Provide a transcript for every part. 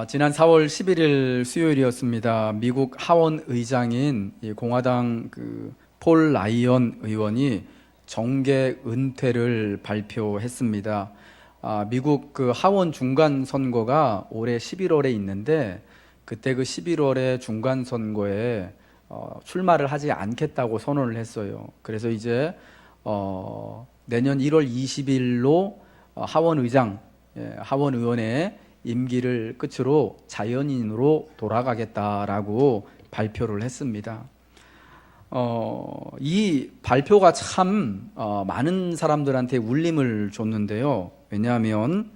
지난 4월 11일 수요일이었습니다. 미국 하원 의장인 공화당 폴 라이언 의원이 정계 은퇴를 발표했습니다. 미국 하원 중간 선거가 올해 11월에 있는데 그때 11월에 중간 선거에 출마를 하지 않겠다고 선언을 했어요. 그래서 이제 내년 1월 20일로 하원 의장, 하원 의원의 임기를 끝으로 자연인으로 돌아가겠다라고 발표를 했습니다. 이 발표가 참 많은 사람들한테 울림을 줬는데요. 왜냐하면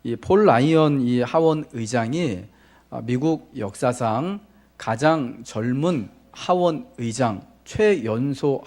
이 폴 라이언 이 하원 의장이 미국 역사상 가장 젊은 하원 의장, 최연소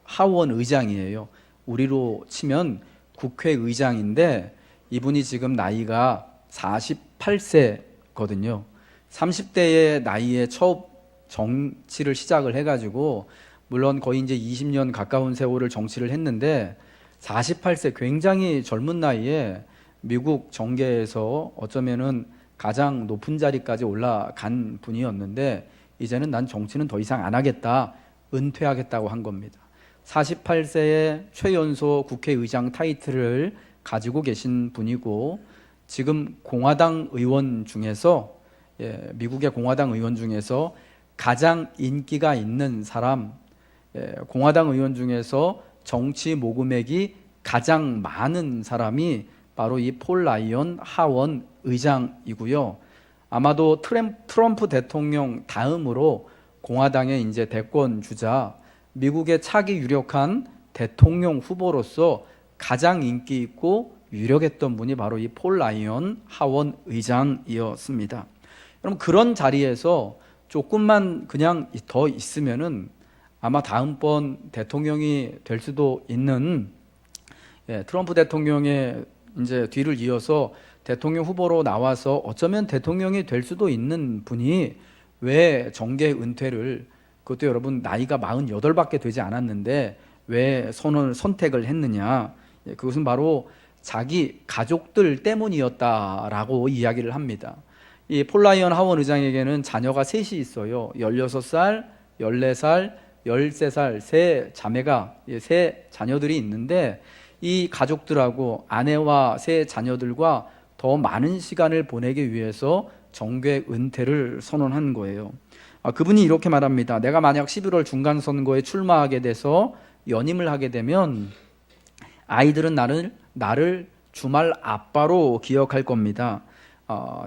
하원 의장이에요. 우리로 치면 국회의장인데 이분이 지금 나이가 48세거든요. 30대의 나이에 처음 정치를 시작을 해가지고 물론 거의 이제 20년 가까운 세월을 정치를 했는데 48세 굉장히 젊은 나이에 미국 정계에서 어쩌면은 가장 높은 자리까지 올라간 분이었는데 이제는 난 정치는 더 이상 안 하겠다, 은퇴하겠다고 한 겁니다. 48세의 최연소 국회의장 타이틀을 가지고 계신 분이고 지금 공화당 의원 중에서 미국의 공화당 의원 중에서 가장 인기가 있는 사람, 공화당 의원 중에서 정치 모금액이 가장 많은 사람이 바로 이 폴 라이언 하원 의장이고요. 아마도 트럼프 대통령 다음으로 공화당의 이제 대권 주자, 미국의 차기 유력한 대통령 후보로서 가장 인기 있고 유력했던 분이 바로 이 폴 라이언 하원 의장이었습니다. 여러분 그런 자리에서 조금만 그냥 더 있으면은 아마 다음번 대통령이 될 수도 있는 트럼프 대통령의 이제 뒤를 이어서 대통령 후보로 나와서 어쩌면 대통령이 될 수도 있는 분이 왜 정계 은퇴를, 그것도 여러분 나이가 48밖에 되지 않았는데 왜 선택을 했느냐? 그것은 바로 자기 가족들 때문이었다라고 이야기를 합니다. 이 폴 라이언 하원 의장에게는 자녀가 셋이 있어요. 16살, 14살, 13살 세 자매가, 세 자녀들이 있는데 이 가족들하고 아내와 세 자녀들과 더 많은 시간을 보내기 위해서 정계 은퇴를 선언한 거예요. 그분이 이렇게 말합니다. 내가 만약 11월 중간 선거에 출마하게 돼서 연임을 하게 되면 아이들은 나를 주말 아빠로 기억할 겁니다.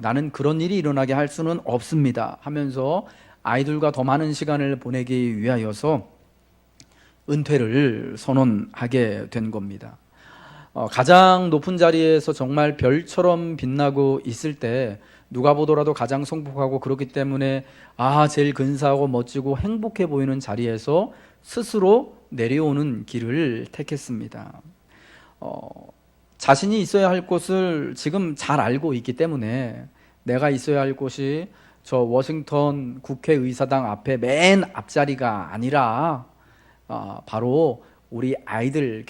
나는 그런 일이 일어나게 할 수는 없습니다 하면서 아이들과 더 많은 시간을 보내기 위하여서 은퇴를 선언하게 된 겁니다. 가장 높은 자리에서 정말 별처럼 빛나고 있을 때 누가 보더라도 가장 성폭하고 그렇기 때문에 제일 근사하고 멋지고 행복해 보이는 자리에서 스스로 내려오는 길을 택했습니다. 자신이 있어야 할 곳을 지금 잘 알고 있기 때문에 내가 있어야 할 곳이 저 워싱턴 국회의사당 앞에 맨 앞자리가 아니라 바로 우리 아이들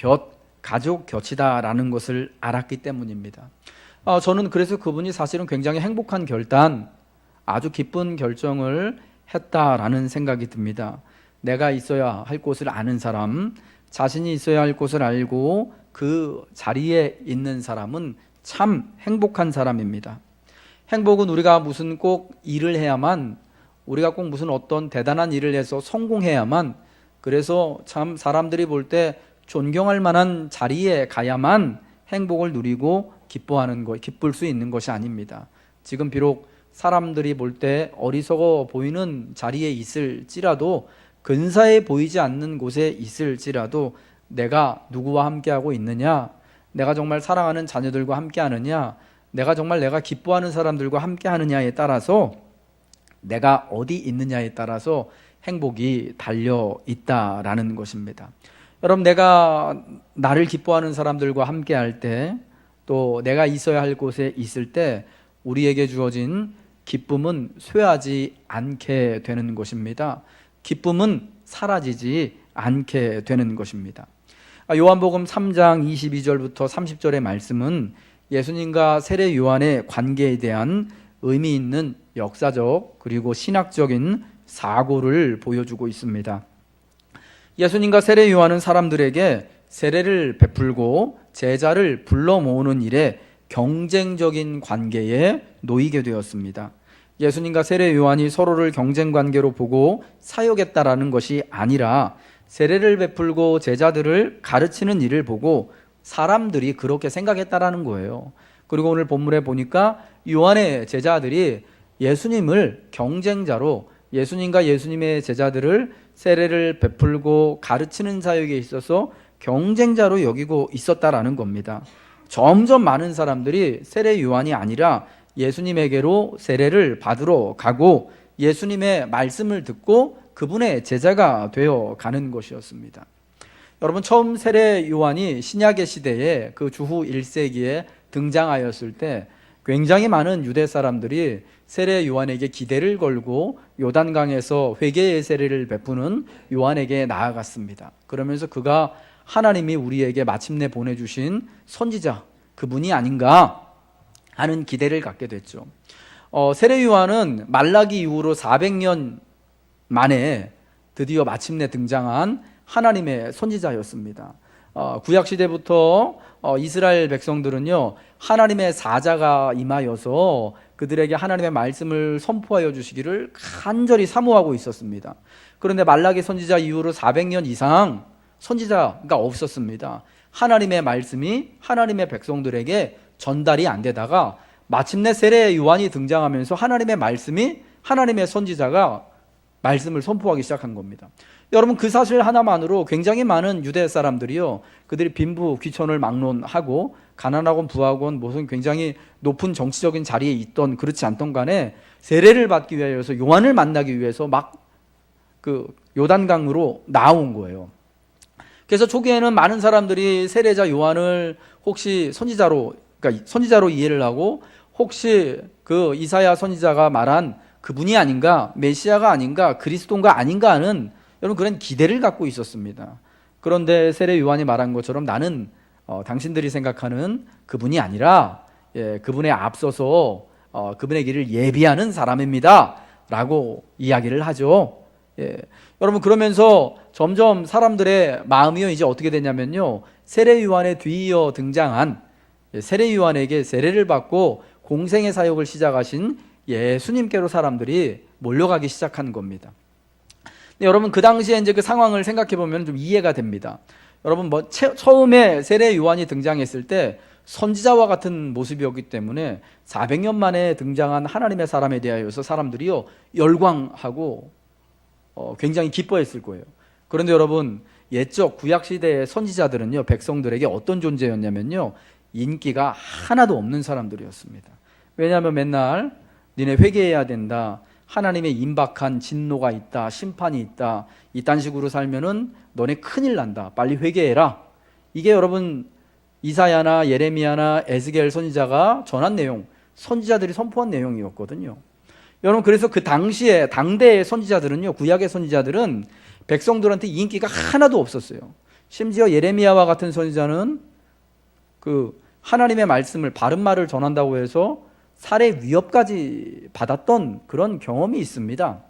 가족 곁이다라는 것을 알았기 때문입니다. 저는 그래서 그분이 사실은 굉장히 행복한 결단, 아주 기쁜 결정을 했다라는 생각이 듭니다. 내가 있어야 할 곳을 아는 사람, 자신이 있어야 할 곳을 알고 그 자리에 있는 사람은 참 행복한 사람입니다. 행복은 우리가 무슨 꼭 일을 해야만, 우리가 꼭 무슨 어떤 대단한 일을 해서 성공해야만, 그래서 참 사람들이 볼 때 존경할 만한 자리에 가야만 행복을 누리고 기쁠 수 있는 것이 아닙니다. 지금 비록 사람들이 볼 때 어리석어 보이는 자리에 있을지라도, 근사해 보이지 않는 곳에 있을지라도 내가 누구와 함께하고 있느냐, 내가 정말 사랑하는 자녀들과 함께하느냐, 내가 정말 내가 기뻐하는 사람들과 함께하느냐에 따라서, 내가 어디 있느냐에 따라서 행복이 달려 있다라는 것입니다. 여러분, 내가 나를 기뻐하는 사람들과 함께할 때, 또 내가 있어야 할 곳에 있을 때 우리에게 주어진 기쁨은 쇠하지 않게 되는 것입니다. 기쁨은 사라지지 않게 되는 것입니다. 요한복음 3장 22절부터 30절의 말씀은 예수님과 세례 요한의 관계에 대한 의미 있는 역사적 그리고 신학적인 사고를 보여주고 있습니다. 예수님과 세례 요한은 사람들에게 세례를 베풀고 제자를 불러 모으는 일에 경쟁적인 관계에 놓이게 되었습니다. 예수님과 세례 요한이 서로를 경쟁 관계로 보고 사역했다라는 것이 아니라 세례를 베풀고 제자들을 가르치는 일을 보고 사람들이 그렇게 생각했다라는 거예요. 그리고 오늘 본문에 보니까 요한의 제자들이 예수님을 경쟁자로, 예수님과 예수님의 제자들을 세례를 베풀고 가르치는 사역에 있어서 경쟁자로 여기고 있었다라는 겁니다. 점점 많은 사람들이 세례 요한이 아니라 예수님에게로 세례를 받으러 가고 예수님의 말씀을 듣고 그분의 제자가 되어 가는 것이었습니다. 여러분, 처음 세례 요한이 신약의 시대에 그 주후 1세기에 등장하였을 때 굉장히 많은 유대 사람들이 세례 요한에게 기대를 걸고 요단강에서 회개의 세례를 베푸는 요한에게 나아갔습니다. 그러면서 그가 하나님이 우리에게 마침내 보내주신 선지자, 그분이 아닌가 하는 기대를 갖게 됐죠. 세례 요한은 말라기 이후로 400년 만에 드디어 마침내 등장한 하나님의 선지자였습니다. 구약시대부터 이스라엘 백성들은요, 하나님의 사자가 임하여서 그들에게 하나님의 말씀을 선포하여 주시기를 간절히 사모하고 있었습니다. 그런데 말라기 선지자 이후로 400년 이상 선지자가 없었습니다. 하나님의 말씀이 하나님의 백성들에게 전달이 안 되다가 마침내 세례 요한이 등장하면서 하나님의 말씀이, 하나님의 선지자가 말씀을 선포하기 시작한 겁니다. 여러분, 그 사실 하나만으로 굉장히 많은 유대 사람들이요, 그들이 빈부 귀천을 막론하고 가난하건 부하건 무슨 굉장히 높은 정치적인 자리에 있던 그렇지 않던 간에 세례를 받기 위해서, 요한을 만나기 위해서 막 그 요단강으로 나온 거예요. 그래서 초기에는 많은 사람들이 세례자 요한을 혹시 선지자로, 그러니까 선지자로 이해를 하고, 혹시 그 이사야 선지자가 말한 그분이 아닌가, 메시아가 아닌가, 그리스도인가 아닌가 하는 여러분 그런 기대를 갖고 있었습니다. 그런데 세례 요한이 말한 것처럼 나는 당신들이 생각하는 그분이 아니라 그분에 앞서서 그분의 길을 예비하는 사람입니다 라고 이야기를 하죠. 여러분, 그러면서 점점 사람들의 마음이요 이제 어떻게 되냐면요, 세례 요한에 뒤이어 등장한 세례 요한에게 세례를 받고 공생의 사역을 시작하신 예수님께로 사람들이 몰려가기 시작한 겁니다. 여러분, 그 당시에 이제 그 상황을 생각해 보면 좀 이해가 됩니다. 여러분, 처음에 세례 요한이 등장했을 때 선지자와 같은 모습이었기 때문에 400년 만에 등장한 하나님의 사람에 대하여서 사람들이요 열광하고 굉장히 기뻐했을 거예요. 그런데 여러분, 옛적 구약 시대의 선지자들은요, 백성들에게 어떤 존재였냐면요, 인기가 하나도 없는 사람들이었습니다. 왜냐하면 맨날 니네 회개해야 된다, 하나님의 임박한 진노가 있다, 심판이 있다, 이딴 식으로 살면은 너네 큰일 난다, 빨리 회개해라. 이게 여러분 이사야나 예레미야나 에스겔 선지자가 전한 내용, 선지자들이 선포한 내용이었거든요. 여러분, 그래서 그 당시에 당대의 선지자들은요, 구약의 선지자들은 백성들한테 인기가 하나도 없었어요. 심지어 예레미야와 같은 선지자는 그 하나님의 말씀을, 바른 말을 전한다고 해서 살해 위협까지 받았던 그런 경험이 있습니다.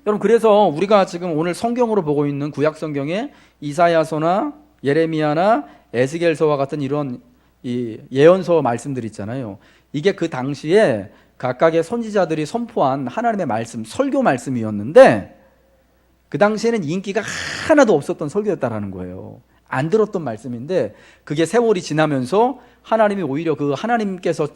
여러분, 그래서 우리가 지금 오늘 성경으로 보고 있는 구약 성경에 이사야서나 예레미야나 에스겔서와 같은 이런 이 예언서 말씀들 있잖아요. 이게 그 당시에 각각의 선지자들이 선포한 하나님의 말씀, 설교 말씀이었는데 그 당시에는 인기가 하나도 없었던 설교였다라는 거예요. 안 들었던 말씀인데 그게 세월이 지나면서 하나님이 오히려 그 하나님께서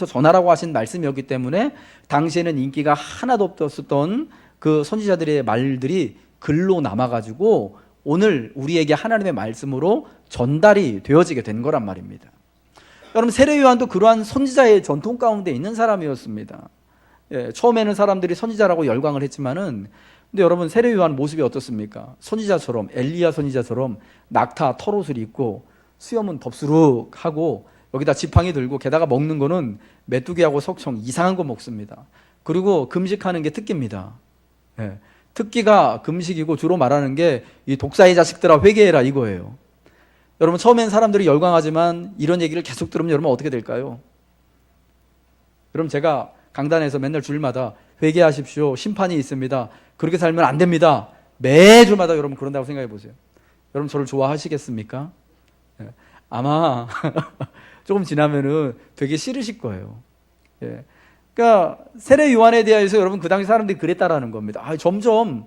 전하라고 하신 말씀이었기 때문에 당시에는 인기가 하나도 없었던 그 선지자들의 말들이 글로 남아가지고 오늘 우리에게 하나님의 말씀으로 전달이 되어지게 된 거란 말입니다. 여러분, 세례 요한도 그러한 선지자의 전통 가운데 있는 사람이었습니다. 처음에는 사람들이 선지자라고 열광을 했지만은, 근데 여러분, 세례 요한 모습이 어떻습니까? 선지자처럼, 엘리야 선지자처럼 낙타 털옷을 입고 수염은 덥수룩하고 여기다 지팡이 들고, 게다가 먹는 거는 메뚜기하고 석청 이상한 거 먹습니다. 그리고 금식하는 게 특기입니다. 특기가 금식이고 주로 말하는 게 이 독사의 자식들아 회개해라 이거예요. 여러분, 처음엔 사람들이 열광하지만 이런 얘기를 계속 들으면 여러분 어떻게 될까요? 여러분 제가 강단에서 맨날 주일마다 회개하십시오. 심판이 있습니다. 그렇게 살면 안 됩니다. 매주마다 여러분 그런다고 생각해 보세요. 여러분 저를 좋아하시겠습니까? 아마 조금 지나면은 되게 싫으실 거예요. 예. 그러니까 세례 요한에 대해서 여러분 그 당시 사람들이 그랬다라는 겁니다. 점점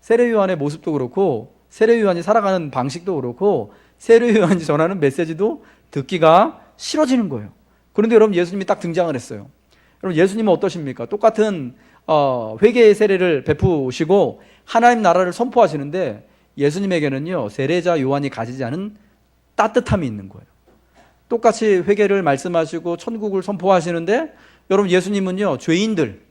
세례 요한의 모습도 그렇고 세례 요한이 살아가는 방식도 그렇고 세례 요한이 전하는 메시지도 듣기가 싫어지는 거예요. 그런데 여러분 예수님이 딱 등장을 했어요. 여러분 예수님은 어떠십니까? 똑같은 회개의 세례를 베푸시고 하나님 나라를 선포하시는데 예수님에게는요 세례자 요한이 가지지 않은 따뜻함이 있는 거예요. 똑같이 회개를 말씀하시고 천국을 선포하시는데 여러분 예수님은요 죄인들,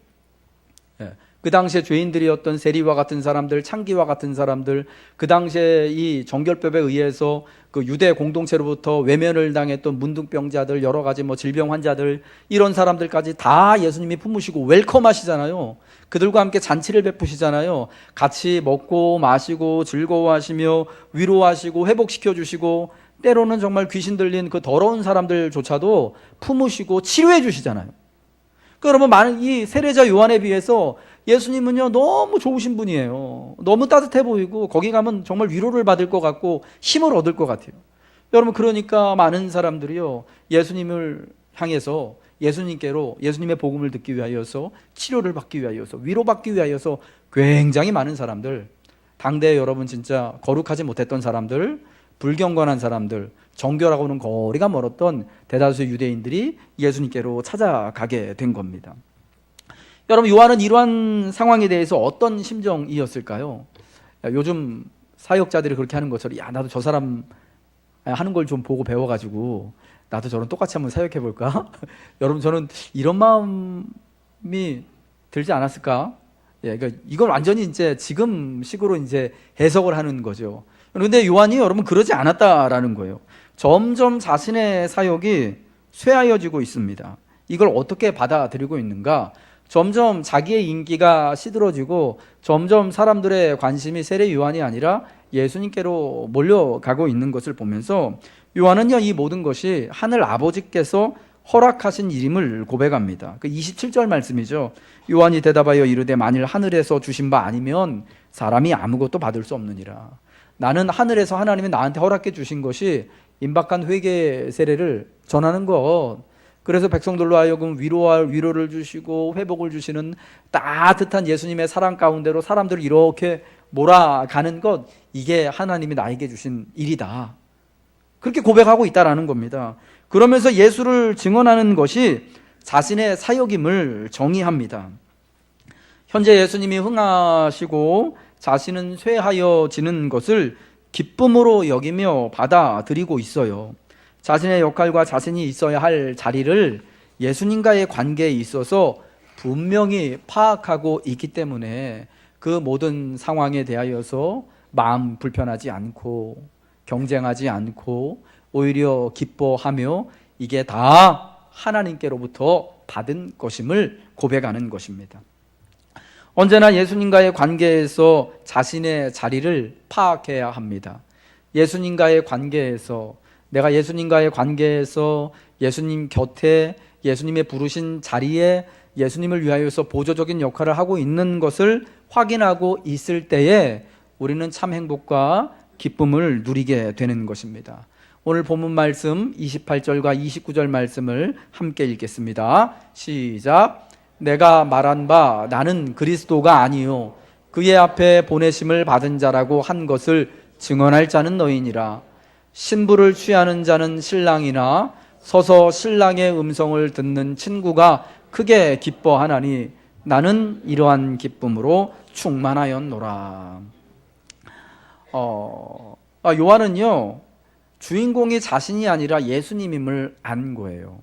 그 당시에 죄인들이었던 세리와 같은 사람들, 창기와 같은 사람들, 그 당시에 이 정결법에 의해서 그 유대 공동체로부터 외면을 당했던 문둥병자들, 여러 가지 질병 환자들, 이런 사람들까지 다 예수님이 품으시고 웰컴하시잖아요. 그들과 함께 잔치를 베푸시잖아요. 같이 먹고 마시고 즐거워하시며 위로하시고 회복시켜 주시고 때로는 정말 귀신 들린 그 더러운 사람들조차도 품으시고 치료해 주시잖아요. 그러면 많은 이 세례자 요한에 비해서 예수님은요 너무 좋으신 분이에요. 너무 따뜻해 보이고 거기 가면 정말 위로를 받을 것 같고 힘을 얻을 것 같아요. 여러분 그러니까 많은 사람들이요 예수님을 향해서 예수님께로 예수님의 복음을 듣기 위하여서 치료를 받기 위하여서 위로받기 위하여서 굉장히 많은 사람들, 당대에 여러분 진짜 거룩하지 못했던 사람들, 불경건한 사람들, 정결하고는 거리가 멀었던 대다수의 유대인들이 예수님께로 찾아가게 된 겁니다. 여러분 요한은 이러한 상황에 대해서 어떤 심정이었을까요? 요즘 사역자들이 그렇게 하는 것처럼 나도 저 사람 하는 걸 좀 보고 배워가지고 나도 저런 똑같이 한번 사역해볼까? 여러분 저는 이런 마음이 들지 않았을까? 그러니까 이건 완전히 이제 지금 식으로 이제 해석을 하는 거죠. 그런데 요한이 여러분 그러지 않았다라는 거예요. 점점 자신의 사역이 쇠하여지고 있습니다. 이걸 어떻게 받아들이고 있는가? 점점 자기의 인기가 시들어지고 점점 사람들의 관심이 세례 요한이 아니라 예수님께로 몰려가고 있는 것을 보면서 요한은요 이 모든 것이 하늘 아버지께서 허락하신 일임을 고백합니다. 그 27절 말씀이죠. 요한이 대답하여 이르되 만일 하늘에서 주신 바 아니면 사람이 아무것도 받을 수 없느니라. 나는 하늘에서 하나님이 나한테 허락해 주신 것이 임박한 회개 세례를 전하는 것, 그래서 백성들로 하여금 위로를 주시고 회복을 주시는 따뜻한 예수님의 사랑 가운데로 사람들을 이렇게 몰아가는 것, 이게 하나님이 나에게 주신 일이다. 그렇게 고백하고 있다라는 겁니다. 그러면서 예수를 증언하는 것이 자신의 사역임을 정의합니다. 현재 예수님이 흥하시고 자신은 쇠하여지는 것을 기쁨으로 여기며 받아들이고 있어요. 자신의 역할과 자신이 있어야 할 자리를 예수님과의 관계에 있어서 분명히 파악하고 있기 때문에 그 모든 상황에 대하여서 마음 불편하지 않고 경쟁하지 않고 오히려 기뻐하며 이게 다 하나님께로부터 받은 것임을 고백하는 것입니다. 언제나 예수님과의 관계에서 자신의 자리를 파악해야 합니다. 예수님과의 관계에서 내가 예수님과의 관계에서 예수님 곁에 예수님의 부르신 자리에 예수님을 위하여서 보조적인 역할을 하고 있는 것을 확인하고 있을 때에 우리는 참 행복과 기쁨을 누리게 되는 것입니다. 오늘 본문 말씀 28절과 29절 말씀을 함께 읽겠습니다. 시작. 내가 말한 바 나는 그리스도가 아니요 그의 앞에 보내심을 받은 자라고 한 것을 증언할 자는 너희니라. 신부를 취하는 자는 신랑이나 서서 신랑의 음성을 듣는 친구가 크게 기뻐하나니 나는 이러한 기쁨으로 충만하였노라. 요한은요 주인공이 자신이 아니라 예수님임을 안 거예요.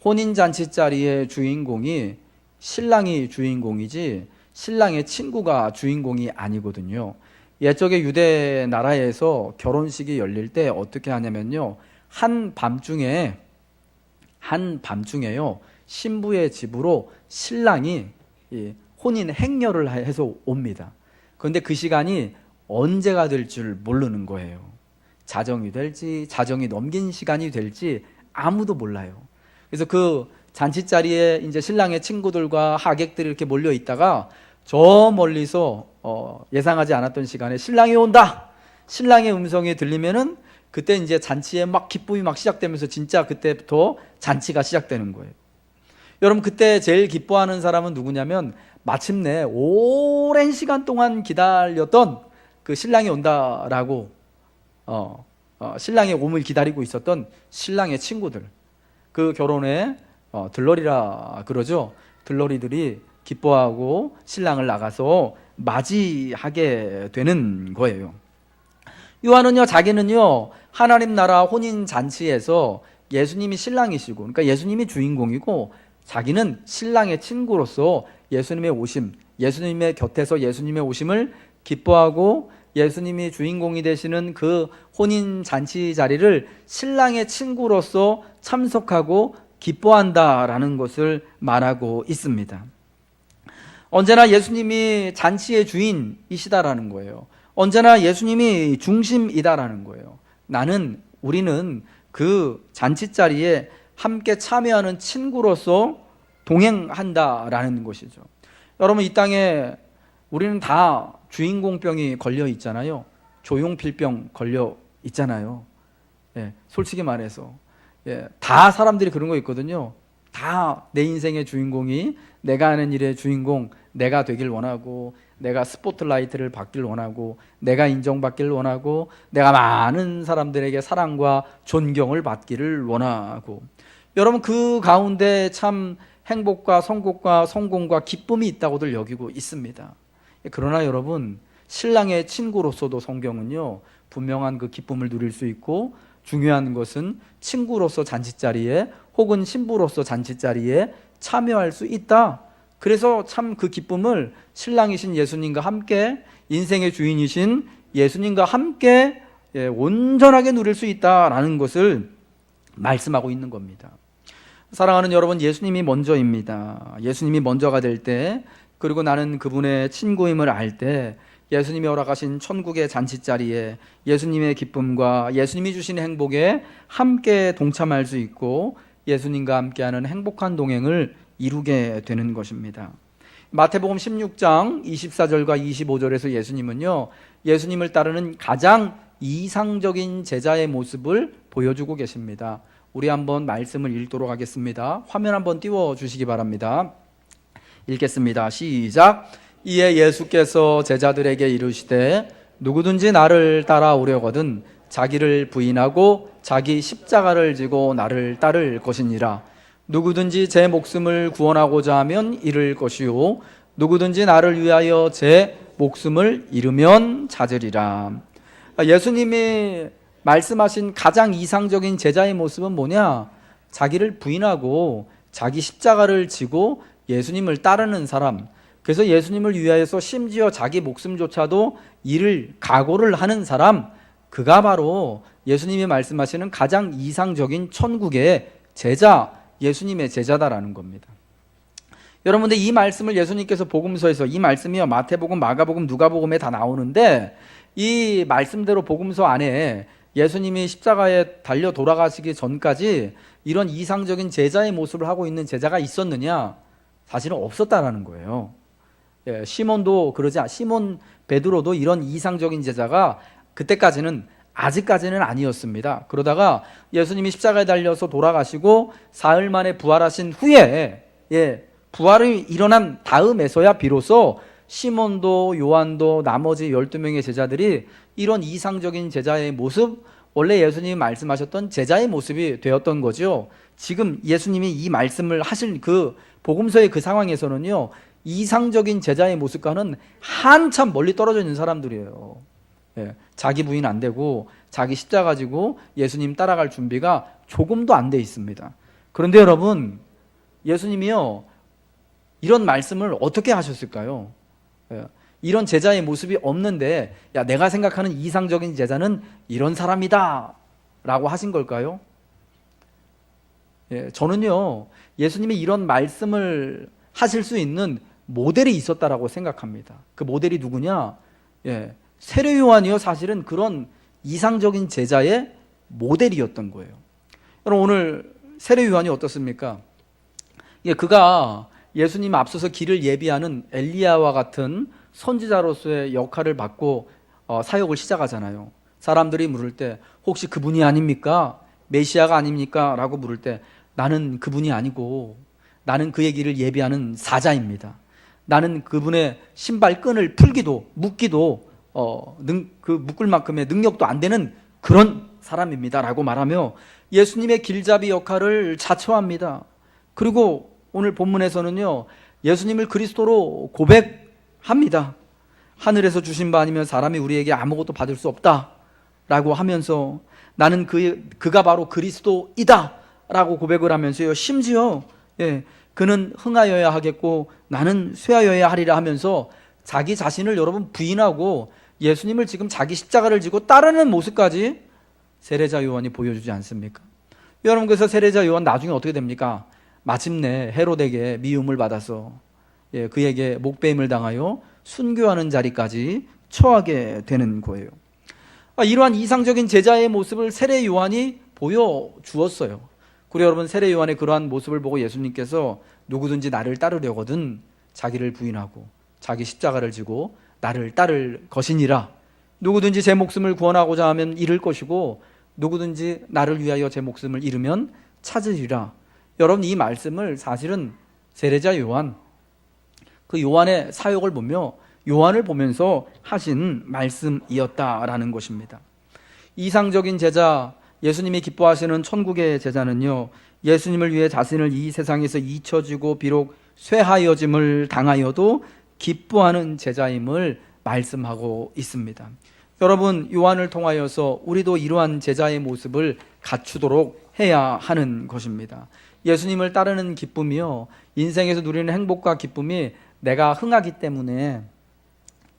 혼인잔치 자리의 주인공이 신랑이 주인공이지 신랑의 친구가 주인공이 아니거든요. 옛적의 유대 나라에서 결혼식이 열릴 때 어떻게 하냐면요, 한밤중에요 신부의 집으로 신랑이 혼인 행렬을 해서 옵니다. 그런데 그 시간이 언제가 될 줄 모르는 거예요. 자정이 될지 자정이 넘긴 시간이 될지 아무도 몰라요. 그래서 그 잔치 자리에 이제 신랑의 친구들과 하객들이 이렇게 몰려 있다가 저 멀리서 예상하지 않았던 시간에 신랑이 온다, 신랑의 음성이 들리면은 그때 이제 잔치에 막 기쁨이 막 시작되면서 진짜 그때부터 잔치가 시작되는 거예요. 여러분, 그때 제일 기뻐하는 사람은 누구냐면 마침내 오랜 시간 동안 기다렸던 그 신랑이 온다라고 신랑의 옴을 기다리고 있었던 신랑의 친구들, 그 결혼에 들러리라 그러죠. 들러리들이 기뻐하고 신랑을 나가서 맞이하게 되는 거예요. 요한은요, 자기는요 하나님 나라 혼인 잔치에서 예수님이 신랑이시고, 그러니까 예수님이 주인공이고, 자기는 신랑의 친구로서 예수님의 오심, 예수님의 곁에서 예수님의 오심을 기뻐하고 예수님이 주인공이 되시는 그 혼인 잔치 자리를 신랑의 친구로서 참석하고 기뻐한다라는 것을 말하고 있습니다. 언제나 예수님이 잔치의 주인이시다라는 거예요. 언제나 예수님이 중심이다라는 거예요. 우리는 그 잔치 자리에 함께 참여하는 친구로서 동행한다라는 것이죠. 여러분, 이 땅에 우리는 다 주인공병이 걸려 있잖아요. 조용필병 걸려 있잖아요. 솔직히 말해서 다 사람들이 그런 거 있거든요. 다 내 인생의 주인공이, 내가 하는 일의 주인공, 내가 되길 원하고, 내가 스포트라이트를 받길 원하고, 내가 인정받길 원하고, 내가 많은 사람들에게 사랑과 존경을 받기를 원하고. 여러분, 그 가운데 참 행복과 성공과 성공과 기쁨이 있다고들 여기고 있습니다. 그러나 여러분, 신랑의 친구로서도 성경은요 분명한 그 기쁨을 누릴 수 있고, 중요한 것은 친구로서 잔치자리에 혹은 신부로서 잔치자리에 참여할 수 있다. 그래서 참 그 기쁨을 신랑이신 예수님과 함께, 인생의 주인이신 예수님과 함께 온전하게 누릴 수 있다라는 것을 말씀하고 있는 겁니다. 사랑하는 여러분, 예수님이 먼저입니다. 예수님이 먼저가 될 때, 그리고 나는 그분의 친구임을 알 때, 예수님이 허락하신 천국의 잔치자리에 예수님의 기쁨과 예수님이 주신 행복에 함께 동참할 수 있고, 예수님과 함께하는 행복한 동행을 이루게 되는 것입니다. 마태복음 16장 24절과 25절에서 예수님은요, 예수님을 따르는 가장 이상적인 제자의 모습을 보여주고 계십니다. 우리 한번 말씀을 읽도록 하겠습니다. 화면 한번 띄워주시기 바랍니다. 읽겠습니다. 시작. 이에 예수께서 제자들에게 이르시되 누구든지 나를 따라오려거든 자기를 부인하고 자기 십자가를 지고 나를 따를 것이니라. 누구든지 제 목숨을 구원하고자 하면 잃을 것이요 누구든지 나를 위하여 제 목숨을 잃으면 찾으리라. 예수님이 말씀하신 가장 이상적인 제자의 모습은 뭐냐? 자기를 부인하고 자기 십자가를 지고 예수님을 따르는 사람. 그래서 예수님을 위하여서 심지어 자기 목숨조차도 잃을 각오를 하는 사람, 그가 바로 예수님이 말씀하시는 가장 이상적인 천국의 제자, 예수님의 제자다라는 겁니다. 여러분들, 이 말씀을 예수님께서 복음서에서, 이 말씀이요 마태복음, 마가복음, 누가복음에 다 나오는데, 이 말씀대로 복음서 안에 예수님이 십자가에 달려 돌아가시기 전까지 이런 이상적인 제자의 모습을 하고 있는 제자가 있었느냐? 사실은 없었다라는 거예요. 시몬도 시몬 베드로도 이런 이상적인 제자가 그때까지는, 아직까지는 아니었습니다. 그러다가 예수님이 십자가에 달려서 돌아가시고 사흘 만에 부활하신 후에, 부활이 일어난 다음에서야 비로소 시몬도 요한도 나머지 12명의 제자들이 이런 이상적인 제자의 모습, 원래 예수님이 말씀하셨던 제자의 모습이 되었던 거죠. 지금 예수님이 이 말씀을 하실 그 복음서의 그 상황에서는요, 이상적인 제자의 모습과는 한참 멀리 떨어져 있는 사람들이에요. 자기 부인 안 되고 자기 십자가 지고 예수님 따라갈 준비가 조금도 안 돼 있습니다. 그런데 여러분, 예수님이요 이런 말씀을 어떻게 하셨을까요? 이런 제자의 모습이 없는데, 야, 내가 생각하는 이상적인 제자는 이런 사람이다 라고 하신 걸까요? 저는요 예수님이 이런 말씀을 하실 수 있는 모델이 있었다라고 생각합니다. 그 모델이 누구냐? 세례 요한이요 사실은 그런 이상적인 제자의 모델이었던 거예요. 여러분, 오늘 세례 요한이 어떻습니까? 예, 그가 예수님 앞서서 길을 예비하는 엘리야와 같은 선지자로서의 역할을 받고 사역을 시작하잖아요. 사람들이 물을 때 혹시 그분이 아닙니까? 메시아가 아닙니까? 라고 물을 때 나는 그분이 아니고 나는 그의 길을 예비하는 사자입니다. 나는 그분의 신발끈을 풀기도 묶기도 그 묶을 만큼의 능력도 안 되는 그런 사람입니다 라고 말하며 예수님의 길잡이 역할을 자처합니다. 그리고 오늘 본문에서는요, 예수님을 그리스도로 고백합니다. 하늘에서 주신 바 아니면 사람이 우리에게 아무것도 받을 수 없다 라고 하면서 나는 그가 바로 그리스도이다 라고 고백을 하면서요, 심지어 그는 흥하여야 하겠고 나는 쇠하여야 하리라 하면서 자기 자신을 여러분 부인하고 예수님을 지금 자기 십자가를 지고 따르는 모습까지 세례자 요한이 보여주지 않습니까? 여러분, 그래서 세례자 요한 나중에 어떻게 됩니까? 마침내 헤롯에게 미움을 받아서 그에게 목배임을 당하여 순교하는 자리까지 처하게 되는 거예요. 이러한 이상적인 제자의 모습을 세례 요한이 보여주었어요. 그리고 여러분, 세례 요한의 그러한 모습을 보고 예수님께서 누구든지 나를 따르려거든 자기를 부인하고 자기 십자가를 지고 나를 따를 것이니라. 누구든지 제 목숨을 구원하고자 하면 잃을 것이고 누구든지 나를 위하여 제 목숨을 잃으면 찾으리라. 여러분, 이 말씀을 사실은 세례자 요한, 그 요한의 사역을 보며 요한을 보면서 하신 말씀이었다라는 것입니다. 이상적인 제자, 예수님이 기뻐하시는 천국의 제자는요, 예수님을 위해 자신을 이 세상에서 잊혀지고 비록 쇠하여짐을 당하여도 기뻐하는 제자임을 말씀하고 있습니다. 여러분, 요한을 통하여서 우리도 이러한 제자의 모습을 갖추도록 해야 하는 것입니다. 예수님을 따르는 기쁨이요, 인생에서 누리는 행복과 기쁨이 내가 흥하기 때문에,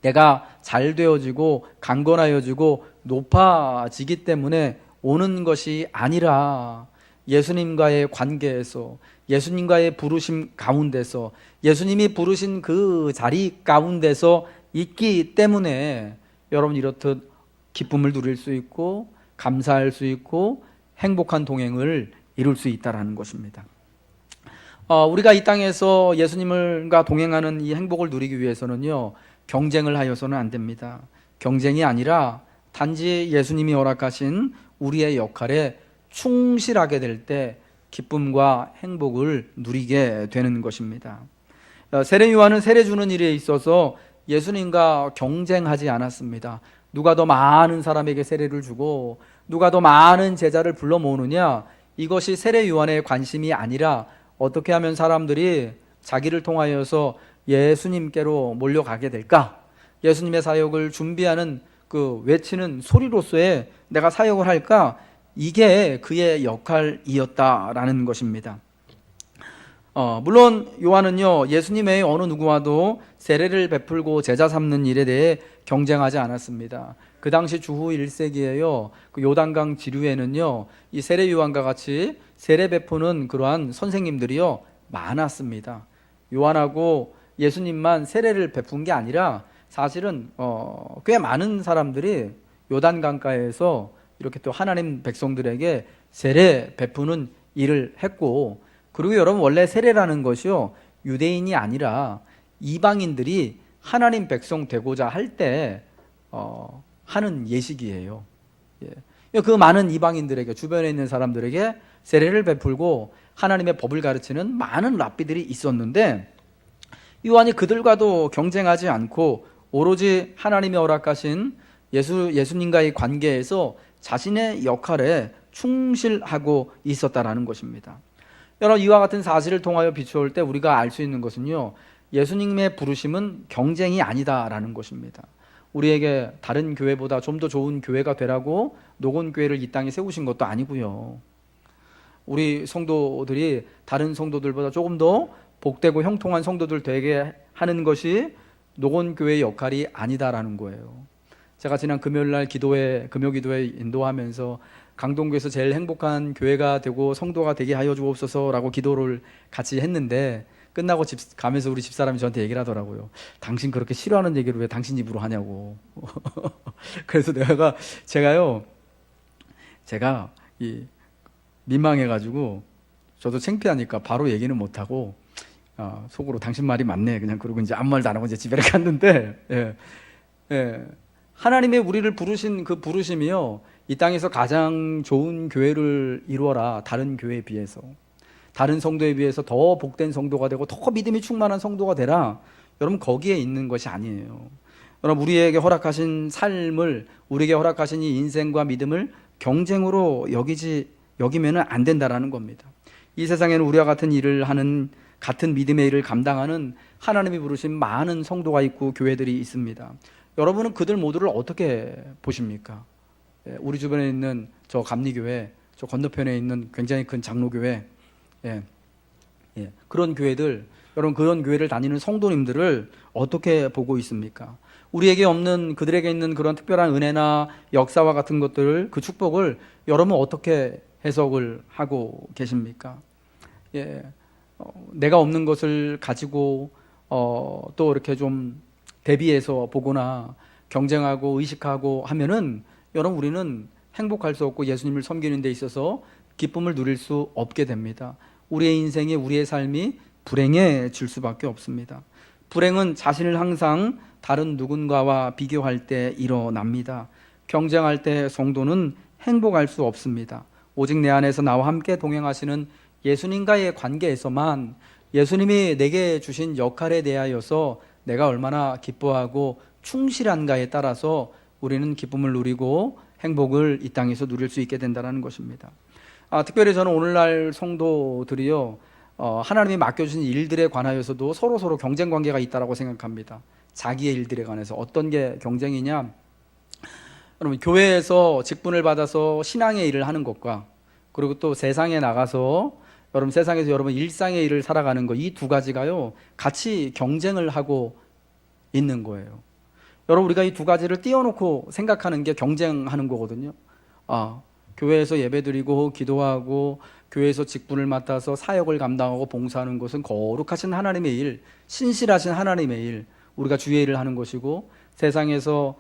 내가 잘 되어지고 강건하여지고 높아지기 때문에 오는 것이 아니라 예수님과의 관계에서, 예수님과의 부르심 가운데서, 예수님이 부르신 그 자리 가운데서 있기 때문에 여러분, 이렇듯 기쁨을 누릴 수 있고 감사할 수 있고 행복한 동행을 이룰 수 있다는 것입니다. 우리가 이 땅에서 예수님과 동행하는 이 행복을 누리기 위해서는요, 경쟁을 하여서는 안 됩니다. 경쟁이 아니라 단지 예수님이 허락하신 우리의 역할에 충실하게 될 때 기쁨과 행복을 누리게 되는 것입니다. 세례 요한은 세례 주는 일에 있어서 예수님과 경쟁하지 않았습니다. 누가 더 많은 사람에게 세례를 주고 누가 더 많은 제자를 불러 모으느냐, 이것이 세례 요한의 관심이 아니라 어떻게 하면 사람들이 자기를 통하여서 예수님께로 몰려가게 될까, 예수님의 사역을 준비하는 그 외치는 소리로서의 내가 사역을 할까, 이게 그의 역할이었다라는 것입니다. 물론 요한은요, 예수님 외에 어느 누구와도 세례를 베풀고 제자 삼는 일에 대해 경쟁하지 않았습니다. 그 당시 주후 1세기에요, 그 요단강 지류에는요, 이 세례 요한과 같이 세례 베푸는 그러한 선생님들이요 많았습니다. 요한하고 예수님만 세례를 베푼 게 아니라 사실은 꽤 많은 사람들이 요단강가에서 이렇게 또 하나님 백성들에게 세례 베푸는 일을 했고, 그리고 여러분, 원래 세례라는 것이요, 유대인이 아니라 이방인들이 하나님 백성 되고자 할 때 하는 예식이에요. 그 많은 이방인들에게, 주변에 있는 사람들에게 세례를 베풀고 하나님의 법을 가르치는 많은 랍비들이 있었는데, 요한이 그들과도 경쟁하지 않고 오로지 하나님이 허락하신 예수님과의 관계에서 자신의 역할에 충실하고 있었다라는 것입니다. 여러분, 이와 같은 사실을 통하여 비추어올 때 우리가 알 수 있는 것은요, 예수님의 부르심은 경쟁이 아니다라는 것입니다. 우리에게 다른 교회보다 좀 더 좋은 교회가 되라고 녹원교회를 이 땅에 세우신 것도 아니고요, 우리 성도들이 다른 성도들보다 조금 더 복되고 형통한 성도들 되게 하는 것이 녹원교회의 역할이 아니다라는 거예요. 제가 지난 금요일날 금요 기도회 인도하면서 강동교에서 제일 행복한 교회가 되고 성도가 되게 하여 주옵소서라고 기도를 같이 했는데, 끝나고 집 가면서 우리 집사람이 저한테 얘기를 하더라고요. 당신 그렇게 싫어하는 얘기를 왜 당신 입으로 하냐고. 그래서 제가 민망해가지고 저도 창피하니까 바로 얘기는 못하고 속으로 당신 말이 맞네 그냥 그러고 이제 아무 말도 안 하고 이제 집에 갔는데 하나님의 우리를 부르신 그 부르심이요, 이 땅에서 가장 좋은 교회를 이루어라. 다른 교회에 비해서, 다른 성도에 비해서 더 복된 성도가 되고 더 믿음이 충만한 성도가 되라. 여러분, 거기에 있는 것이 아니에요. 여러분, 우리에게 허락하신 삶을, 우리에게 허락하신 이 인생과 믿음을 경쟁으로 여기면은 안 된다라는 겁니다. 이 세상에는 우리와 같은 일을 하는, 같은 믿음의 일을 감당하는 하나님이 부르신 많은 성도가 있고 교회들이 있습니다. 여러분은 그들 모두를 어떻게 보십니까? 우리 주변에 있는 저 감리교회, 저 건너편에 있는 굉장히 큰 장로교회, 그런 교회들, 여러분, 그런 교회를 다니는 성도님들을 어떻게 보고 있습니까? 우리에게 없는, 그들에게 있는 그런 특별한 은혜나 역사와 같은 것들을, 그 축복을 여러분 어떻게 해석을 하고 계십니까? 내가 없는 것을 가지고 또 이렇게 좀 대비해서 보거나 경쟁하고 의식하고 하면은, 여러분, 우리는 행복할 수 없고 예수님을 섬기는 데 있어서 기쁨을 누릴 수 없게 됩니다. 우리의 인생이, 우리의 삶이 불행해질 수밖에 없습니다. 불행은 자신을 항상 다른 누군가와 비교할 때 일어납니다. 경쟁할 때 성도는 행복할 수 없습니다. 오직 내 안에서 나와 함께 동행하시는 예수님과의 관계에서만, 예수님이 내게 주신 역할에 대하여서 내가 얼마나 기뻐하고 충실한가에 따라서 우리는 기쁨을 누리고 행복을 이 땅에서 누릴 수 있게 된다는 것입니다. 특별히 저는 오늘날 성도들이요, 하나님이 맡겨주신 일들에 관하여서도 서로 경쟁 관계가 있다고 생각합니다. 자기의 일들에 관해서 어떤 게 경쟁이냐? 여러분, 교회에서 직분을 받아서 신앙의 일을 하는 것과, 그리고 또 세상에 나가서 여러분, 세상에서 여러분 일상의 일을 살아가는 것, 이 두 가지가요 같이 경쟁을 하고 있는 거예요. 여러분, 우리가 이 두 가지를 띄워놓고 생각하는 게 경쟁하는 거거든요. 교회에서 예배드리고 기도하고 교회에서 직분을 맡아서 사역을 감당하고 봉사하는 것은 거룩하신 하나님의 일, 신실하신 하나님의 일, 우리가 주의 일을 하는 것이고, 세상에서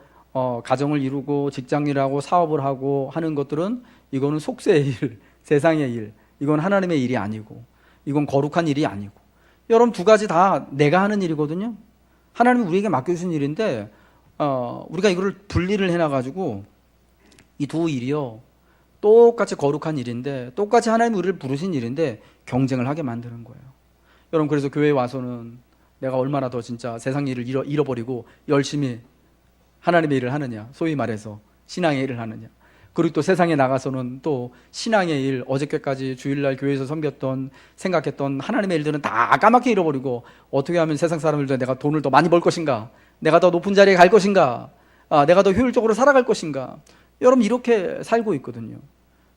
가정을 이루고 직장일하고 사업을 하고 하는 것들은 이거는 속세의 일, 세상의 일, 이건 하나님의 일이 아니고, 이건 거룩한 일이 아니고. 여러분, 두 가지 다 내가 하는 일이거든요. 하나님이 우리에게 맡겨주신 일인데 우리가 이거를 분리를 해놔가지고 이 두 일이요 똑같이 거룩한 일인데, 똑같이 하나님이 우리를 부르신 일인데 경쟁을 하게 만드는 거예요. 여러분, 그래서 교회에 와서는 내가 얼마나 더 진짜 세상 일을 잃어버리고 열심히 하나님의 일을 하느냐, 소위 말해서 신앙의 일을 하느냐. 그리고 또 세상에 나가서는 또 신앙의 일, 어저께까지 주일날 교회에서 섬겼던, 생각했던 하나님의 일들은 다 까맣게 잃어버리고, 어떻게 하면 세상 사람들도 내가 돈을 더 많이 벌 것인가, 내가 더 높은 자리에 갈 것인가, 내가 더 효율적으로 살아갈 것인가. 여러분, 이렇게 살고 있거든요.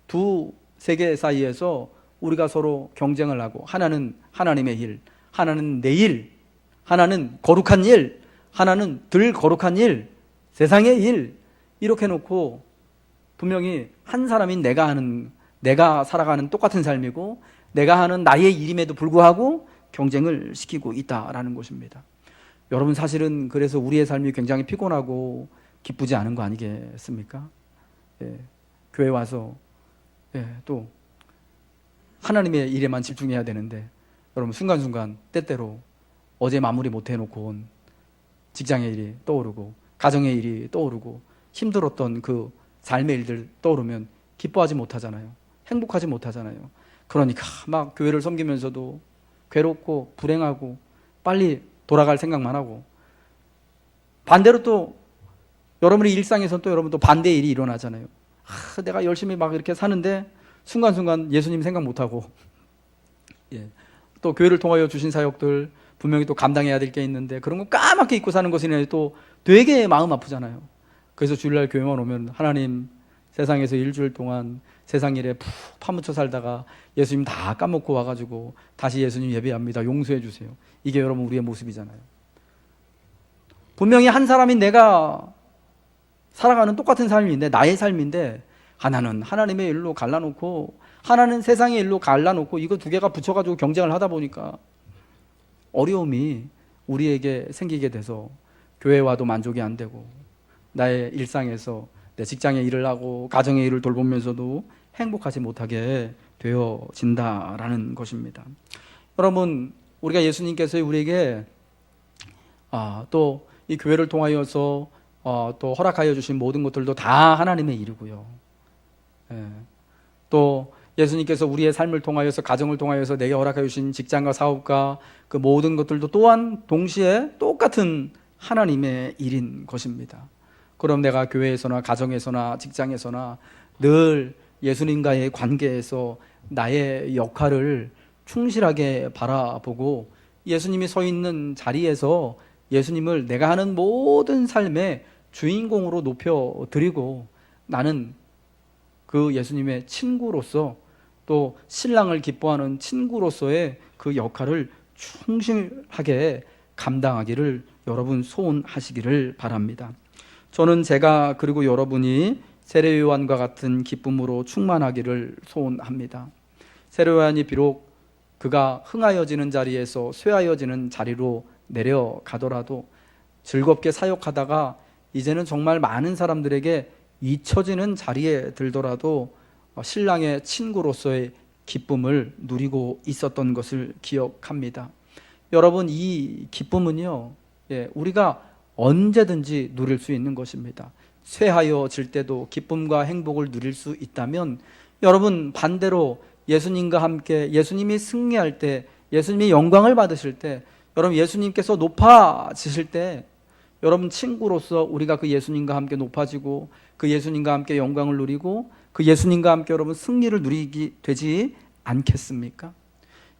두 세계 사이에서 우리가 서로 경쟁을 하고, 하나는 하나님의 일, 하나는 내 일, 하나는 거룩한 일, 하나는 덜 거룩한 일, 세상의 일, 이렇게 놓고 분명히 한 사람인 내가 살아가는 똑같은 삶이고, 내가 하는 나의 일임에도 불구하고 경쟁을 시키고 있다라는 것입니다. 여러분, 사실은 그래서 우리의 삶이 굉장히 피곤하고 기쁘지 않은 거 아니겠습니까? 교회 와서 또 하나님의 일에만 집중해야 되는데, 여러분, 순간순간 때때로 어제 마무리 못 해놓고 온 직장의 일이 떠오르고 가정의 일이 떠오르고 힘들었던 그 삶의 일들 떠오르면 기뻐하지 못하잖아요. 행복하지 못하잖아요. 그러니까 막 교회를 섬기면서도 괴롭고 불행하고 빨리 돌아갈 생각만 하고, 반대로 또 여러분의 일상에서는 또 여러분 또 반대의 일이 일어나잖아요. 내가 열심히 막 이렇게 사는데 순간순간 예수님 생각 못하고, 또 교회를 통하여 주신 사역들 분명히 또 감당해야 될 게 있는데 그런 거 까맣게 잊고 사는 것이 또 되게 마음 아프잖아요. 그래서 주일날 교회만 오면 하나님, 세상에서 일주일 동안 세상 일에 푹 파묻혀 살다가 예수님 다 까먹고 와가지고 다시 예수님 예배합니다, 용서해 주세요. 이게 여러분 우리의 모습이잖아요. 분명히 한 사람인 내가 살아가는 똑같은 삶인데, 나의 삶인데, 하나는 하나님의 일로 갈라놓고 하나는 세상의 일로 갈라놓고, 이거 두 개가 붙여가지고 경쟁을 하다 보니까 어려움이 우리에게 생기게 돼서 교회 와도 만족이 안 되고, 나의 일상에서 내 직장의 일을 하고 가정의 일을 돌보면서도 행복하지 못하게 되어진다라는 것입니다. 여러분, 우리가 예수님께서 우리에게 또 이 교회를 통하여서 또 허락하여 주신 모든 것들도 다 하나님의 일이고요. 또 예수님께서 우리의 삶을 통하여서, 가정을 통하여서 내게 허락하여 주신 직장과 사업과 그 모든 것들도 또한 동시에 똑같은 하나님의 일인 것입니다. 그럼 내가 교회에서나 가정에서나 직장에서나 늘 예수님과의 관계에서 나의 역할을 충실하게 바라보고 예수님이 서 있는 자리에서 예수님을 내가 하는 모든 삶의 주인공으로 높여드리고 나는 그 예수님의 친구로서 또 신랑을 기뻐하는 친구로서의 그 역할을 충실하게 감당하기를 여러분 소원하시기를 바랍니다. 저는 제가 그리고 여러분이 세례 요한과 같은 기쁨으로 충만하기를 소원합니다. 세례 요한이 비록 그가 흥하여지는 자리에서 쇠하여지는 자리로 내려가더라도 즐겁게 사역하다가 이제는 정말 많은 사람들에게 잊혀지는 자리에 들더라도 신랑의 친구로서의 기쁨을 누리고 있었던 것을 기억합니다. 여러분, 이 기쁨은요, 우리가 언제든지 누릴 수 있는 것입니다. 쇠하여질 때도 기쁨과 행복을 누릴 수 있다면, 여러분 반대로 예수님과 함께 예수님이 승리할 때, 예수님이 영광을 받으실 때, 여러분 예수님께서 높아지실 때, 여러분 친구로서 우리가 그 예수님과 함께 높아지고 그 예수님과 함께 영광을 누리고 그 예수님과 함께 여러분 승리를 누리게 되지 않겠습니까?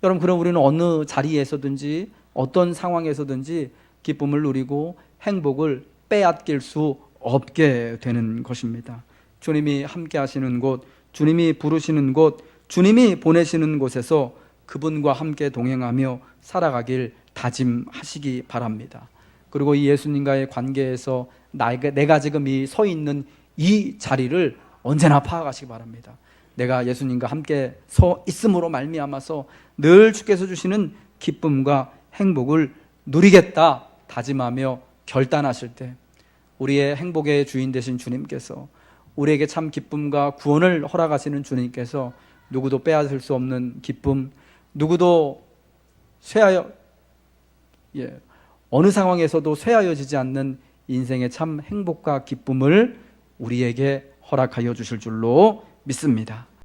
여러분, 그럼 우리는 어느 자리에서든지 어떤 상황에서든지 기쁨을 누리고 행복을 빼앗길 수 없게 되는 것입니다. 주님이 함께 하시는 곳, 주님이 부르시는 곳, 주님이 보내시는 곳에서 그분과 함께 동행하며 살아가길 다짐하시기 바랍니다. 그리고 이 예수님과의 관계에서 내가 지금 서 있는 이 자리를 언제나 파악하시기 바랍니다. 내가 예수님과 함께 서 있음으로 말미암아서 늘 주께서 주시는 기쁨과 행복을 누리겠다 다짐하며 결단하실 때, 우리의 행복의 주인 되신 주님께서, 우리에게 참 기쁨과 구원을 허락하시는 주님께서 누구도 빼앗을 수 없는 기쁨, 누구도 어느 상황에서도 쇠하여지지 않는 인생의 참 행복과 기쁨을 우리에게 허락하여 주실 줄로 믿습니다.